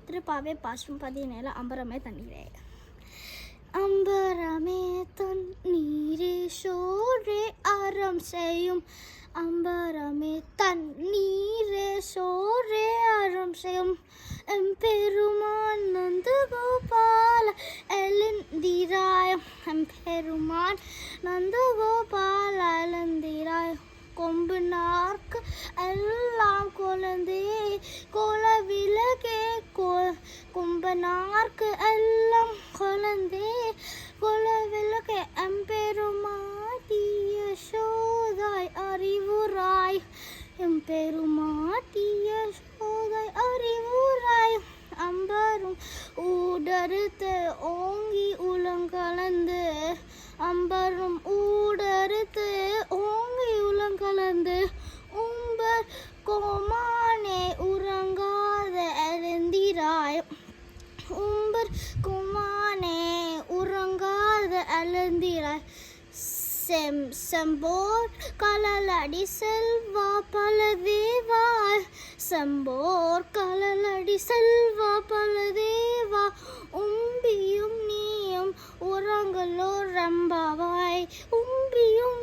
திருப்பாவே பாசும் 17 அம்பரமே தண்ணீரே. அம்பரமே தண்ணீரே சோரே அறம் செய்யும், அம்பரமே தண்ணீரே சோரே அறம் செய்யும், எம்பெருமான் நந்தகோபால எழுந்திராய், எம்பெருமான் நந்தகோபால எழுந்திராய். கொம்பு நார்க்கு எல்லாம் கொலந்தே கோல விலகே கொம்பு நார்க்கு எல்லாம் கொலந்தே கோல விலகே எம்பெருமாட்டிய சோதாய் அறிவுராய், எம்பெருமாட்டிய சோதாய் அறிவுராய். அம்பரும் ஊடறுத்து ஓங்கி உலங்கலந்து, அம்பரும் ஊடறுத்து ஓங்கி உலங்கலந்து, உம்பர் கோமானே உறங்காத எழுந்திராய், உம்பர் கோமானே உறங்காத எழுந்திராய். செம்போர் கலலடி செல்வா பல தேவா, செம்போர் கலலடி செல்வா பல தேவா, உம்பியும் நீயும் உறங்கலோ ரம்பாவாய், உம்பியும்